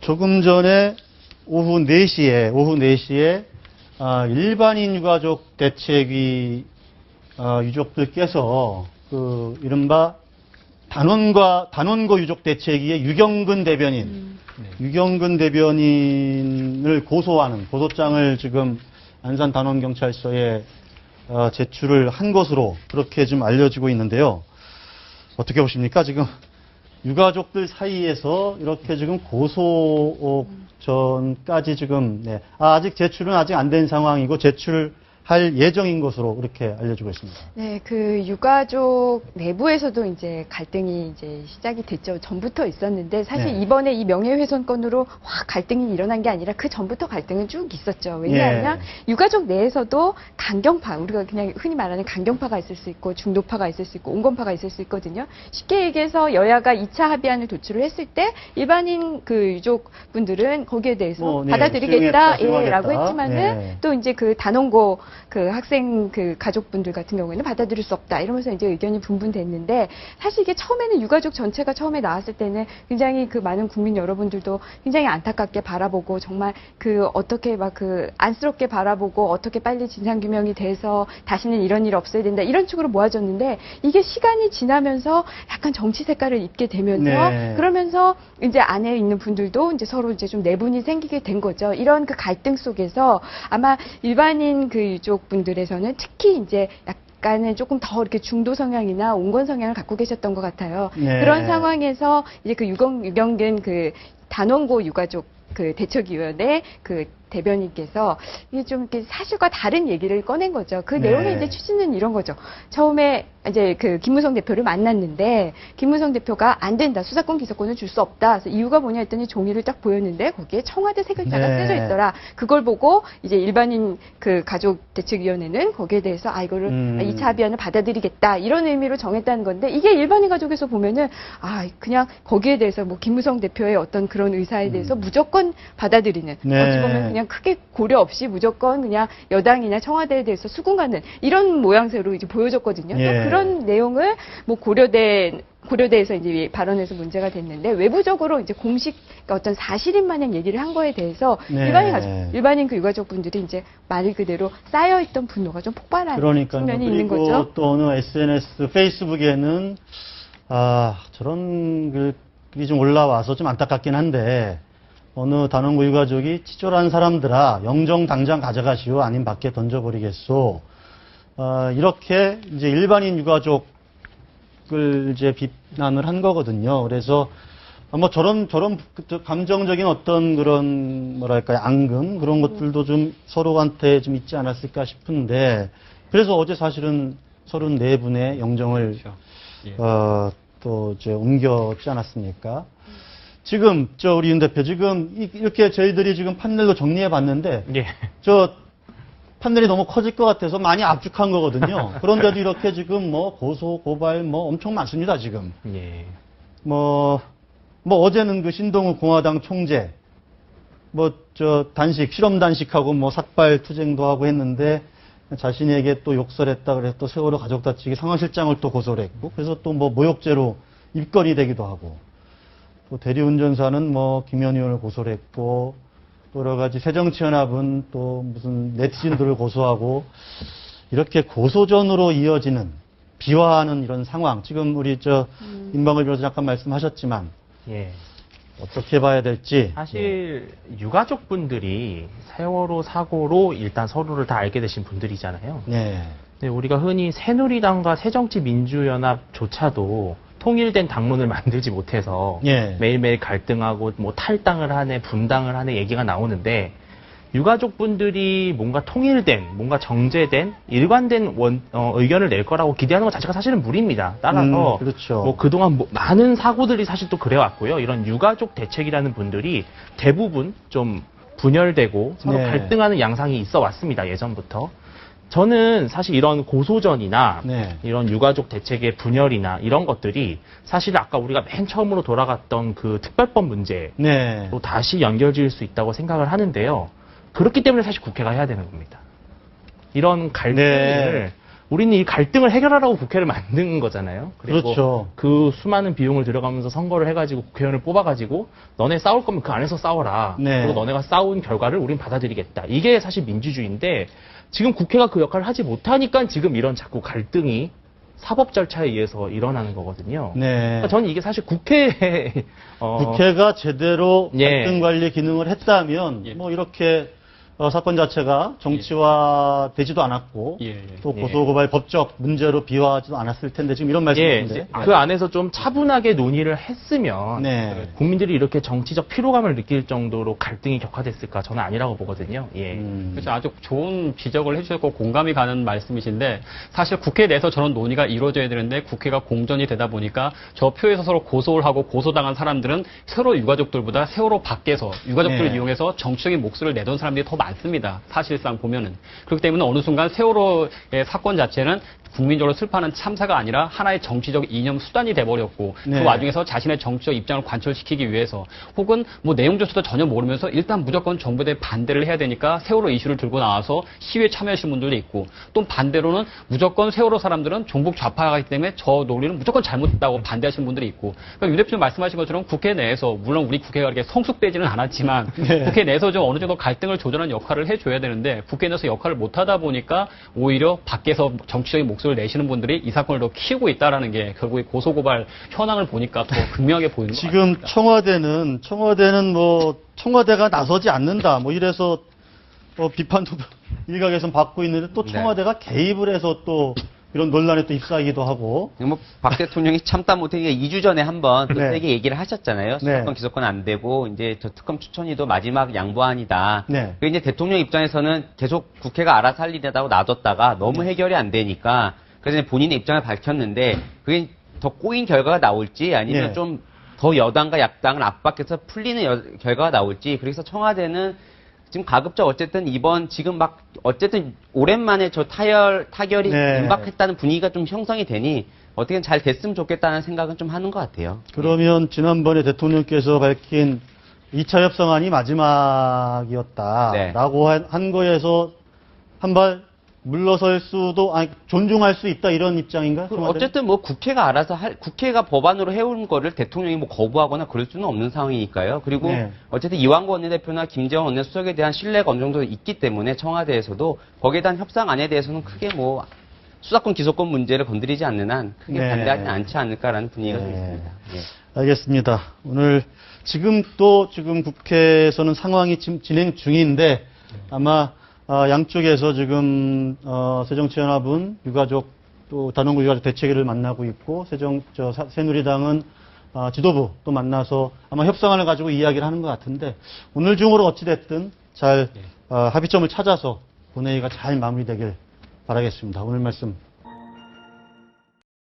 조금 전에 오후 4시에 일반인 유가족 대책위 유족들께서 그 이른바 단원고 유족 대책위의 유경근 대변인을 고소하는 고소장을 지금 안산 단원경찰서에 제출을 한 것으로 그렇게 좀 알려지고 있는데요. 어떻게 보십니까? 지금 유가족들 사이에서 이렇게 지금 고소 전까지 지금 아직 제출은 아직 안 된 상황이고 제출할 예정인 것으로 그렇게 알려지고 있습니다. 네, 그 유가족 내부에서도 이제 갈등이 이제 시작이 됐죠. 전부터 있었는데 사실 네. 이번에 이 명예훼손 건으로 확 갈등이 일어난 게 아니라 그 전부터 갈등은 쭉 있었죠. 왜냐하면 유가족 내에서도 강경파, 우리가 그냥 흔히 말하는 강경파가 있을 수 있고 중도파가 있을 수 있고 온건파가 있을 수 있거든요. 쉽게 얘기해서 여야가 2차 합의안을 도출을 했을 때 일반인 그 유족분들은 거기에 대해서 받아들이겠다, 라고 했지만은 또 이제 그 단원고 그 학생 그 가족분들 같은 경우에는 받아들일 수 없다 이러면서 이제 의견이 분분됐는데 사실 이게 처음에는 유가족 전체가 처음에 나왔을 때는 굉장히 그 많은 국민 여러분들도 굉장히 안타깝게 바라보고 정말 그 어떻게 막 그 안쓰럽게 바라보고 어떻게 빨리 진상규명이 돼서 다시는 이런 일 없어야 된다 이런 쪽으로 모아졌는데 이게 시간이 지나면서 약간 정치 색깔을 입게 되면서 그러면서 이제 안에 있는 분들도 이제 서로 이제 좀 내분이 생기게 된 거죠. 이런 그 갈등 속에서 아마 일반인 그 유족 분들에서는 특히 이제 약간은 조금 더 이렇게 중도 성향이나 온건 성향을 갖고 계셨던 것 같아요. 그런 상황에서 이제 그 유경근 그 단원고 유가족 그 대책위원회 그 대변인께서 이게 좀 이렇게 사실과 다른 얘기를 꺼낸 거죠. 그 내용의 이제 취지는 이런 거죠. 처음에 이제 그 김무성 대표를 만났는데 김무성 대표가 안 된다. 수사권 기소권을 줄 수 없다. 그래서 이유가 뭐냐 했더니 종이를 딱 보였는데 거기에 청와대 세 글자가 쓰여져 있더라. 그걸 보고 이제 일반인 그 가족 대책위원회는 거기에 대해서 이거를 2차 합의안을 받아들이겠다. 이런 의미로 정했다는 건데 이게 일반인 가족에서 보면은 그냥 거기에 대해서 뭐 김무성 대표의 어떤 그런 의사에 대해서 무조건 받아들이는 어찌 보면 그냥 크게 고려 없이 무조건 그냥 여당이나 청와대에 대해서 수긍하는 이런 모양새로 이제 보여졌거든요. 또 그런 내용을 뭐 고려대에서 이제 발언에서 문제가 됐는데 외부적으로 이제 공식 그러니까 어떤 사실인 마냥 얘기를 한 거에 대해서 일반인 그 유가족분들이 이제 말 그대로 쌓여있던 분노가 좀 폭발하는 측면이 있는 거죠. 그리고 또 어느 SNS, 페이스북에는 저런 글이 좀 올라와서 좀 안타깝긴 한데 어느 단원고 유가족이 치졸한 사람들아 영정 당장 가져가시오 아님 밖에 던져버리겠소. 이렇게 이제 일반인 유가족을 이제 비난을 한 거거든요. 그래서 뭐 저런 감정적인 어떤 그런 뭐랄까요 앙금 그런 것들도 좀 서로한테 좀 있지 않았을까 싶은데 그래서 어제 사실은 34분의 영정을 또 이제 옮겼지 않았습니까? 지금 우리 윤 대표 지금 이렇게 저희들이 지금 판넬로 정리해 봤는데 판넬이 너무 커질 것 같아서 많이 압축한 거거든요. 그런데도 이렇게 지금 뭐 고소 고발 뭐 엄청 많습니다 지금. 뭐 어제는 그 신동욱 공화당 총재 실험 단식하고 뭐 삭발 투쟁도 하고 했는데 자신에게 또 욕설했다 그래서 또 세월호 가족 다치기 상황실장을 또 고소를 했고 그래서 또 뭐 모욕죄로 입건이 되기도 하고. 또 대리운전사는 뭐 김현 의원을 고소를 했고 또 여러 가지 새정치연합은 또 무슨 네티즌들을 고소하고 이렇게 고소전으로 이어지는 비화하는 이런 상황 지금 우리 임방을 변호사 잠깐 말씀하셨지만 어떻게 봐야 될지 사실 유가족분들이 세월호 사고로 일단 서로를 다 알게 되신 분들이잖아요. 네, 우리가 흔히 새누리당과 새정치민주연합조차도 통일된 당론을 만들지 못해서 매일매일 갈등하고 뭐 탈당을 하네 분당을 하네 얘기가 나오는데 유가족분들이 뭔가 통일된 뭔가 정제된 일관된 의견을 낼 거라고 기대하는 것 자체가 사실은 무리입니다. 따라서 뭐 그동안 많은 사고들이 사실 또 그래왔고요. 이런 유가족 대책이라는 분들이 대부분 좀 분열되고 서로 갈등하는 양상이 있어 왔습니다. 예전부터. 저는 사실 이런 고소전이나 이런 유가족 대책의 분열이나 이런 것들이 사실 아까 우리가 맨 처음으로 돌아갔던 그 특별법 문제로 다시 연결지을 수 있다고 생각을 하는데요. 그렇기 때문에 사실 국회가 해야 되는 겁니다. 이런 갈등을 우리는 이 갈등을 해결하라고 국회를 만든 거잖아요. 그리고 그렇죠. 그 수많은 비용을 들여가면서 선거를 해가지고 국회의원을 뽑아가지고 너네 싸울 거면 그 안에서 싸워라. 네. 그리고 너네가 싸운 결과를 우린 받아들이겠다. 이게 사실 민주주의인데 지금 국회가 그 역할을 하지 못하니까 지금 이런 자꾸 갈등이 사법 절차에 의해서 일어나는 거거든요. 네. 그러니까 저는 이게 사실 국회가 제대로 예. 갈등 관리 기능을 했다면 예. 뭐 이렇게 사건 자체가 정치화되지도 않았고 예, 예. 또 고소고발 법적 문제로 비화하지도 않았을 텐데 지금 이런 말씀이신데 그 안에서 좀 차분하게 논의를 했으면 네. 국민들이 이렇게 정치적 피로감을 느낄 정도로 갈등이 격화됐을까 저는 아니라고 보거든요. 예. 그래서 아주 좋은 지적을 해주셨고 공감이 가는 말씀이신데 사실 국회 내에서 저런 논의가 이루어져야 되는데 국회가 공전이 되다 보니까 저 표에서 서로 고소를 하고 고소당한 사람들은 세월호 유가족들보다 세월호 밖에서 유가족들을 네. 이용해서 정치적인 목소리를 내던 사람들이 더 많습니다. 사실상 보면은. 그렇기 때문에 어느 순간 세월호의 사건 자체는 국민적으로 슬퍼하는 참사가 아니라 하나의 정치적 이념 수단이 돼버렸고 네. 그 와중에서 자신의 정치적 입장을 관철시키기 위해서 혹은 뭐 내용조차도 전혀 모르면서 일단 무조건 정부에 대해 반대를 해야 되니까 세월호 이슈를 들고 나와서 시위에 참여하시는 분들도 있고 또 반대로는 무조건 세월호 사람들은 종북 좌파이기 때문에 저 논리는 무조건 잘못됐다고 반대하시는 분들이 있고 그러니까 유 대표님 말씀하신 것처럼 국회 내에서 물론 우리 국회가 그렇게 성숙되지는 않았지만 네. 국회 내에서 좀 어느 정도 갈등을 조절하는 역할을 해줘야 되는데 국회 내에서 역할을 못하다 보니까 오히려 밖에서 정치적인 목소리를 내시는 분들이 이 사건을 더 키우고 있다라는 게 결국에 고소고발 현황을 보니까 더 극명하게 보이는 것 지금 같습니다. 청와대는 뭐 청와대가 나서지 않는다 뭐 이래서 비판도 일각에선 받고 있는데 또 청와대가 개입을 해서 또 이런 논란에 또 휩싸이기도 하고. 뭐 박 대통령이 참다 못하니까 2주 전에 한번 또 네. 세게 얘기를 하셨잖아요. 수사권 기소권 안 되고 이제 저 특검 추천위도 마지막 양보안이다. 네. 그 이제 대통령 입장에서는 계속 국회가 알아서 할 일이라고 놔뒀다가 너무 해결이 안 되니까 그래서 이제 본인의 입장을 밝혔는데 그게 더 꼬인 결과가 나올지 아니면 네. 좀 더 여당과 야당을 압박해서 풀리는 결과가 나올지 그래서 청와대는 지금 가급적 어쨌든 이번 지금 막 어쨌든 오랜만에 저 타결이 네. 임박했다는 분위기가 좀 형성이 되니 어떻게든 잘 됐으면 좋겠다는 생각은 좀 하는 것 같아요. 그러면 지난번에 대통령께서 밝힌 2차 협상안이 마지막이었다라고 한 거에서 한 발 물러설 수도 아니 존중할 수 있다 이런 입장인가? 어쨌든 뭐 국회가 알아서 국회가 법안으로 해온 거를 대통령이 뭐 거부하거나 그럴 수는 없는 상황이니까요. 그리고 네. 어쨌든 이완구 원내대표나 김재원 원내수석에 대한 신뢰가 어느 정도 있기 때문에 청와대에서도 거기에 대한 협상안에 대해서는 크게 뭐 수사권 기소권 문제를 건드리지 않는 한 크게 네. 반대하지 않지 않을까라는 분위기가 좀 네. 있습니다. 예. 알겠습니다. 오늘 지금 국회에서는 상황이 지금 진행 중인데 아마 양쪽에서 지금 새정치연합은 유가족 또 단원구 유가족 대책위를 만나고 있고 새누리당은 지도부 또 만나서 아마 협상안을 가지고 이야기를 하는 것 같은데 오늘 중으로 어찌됐든 잘 합의점을 찾아서 본회의가 잘 마무리되길 바라겠습니다. 오늘 말씀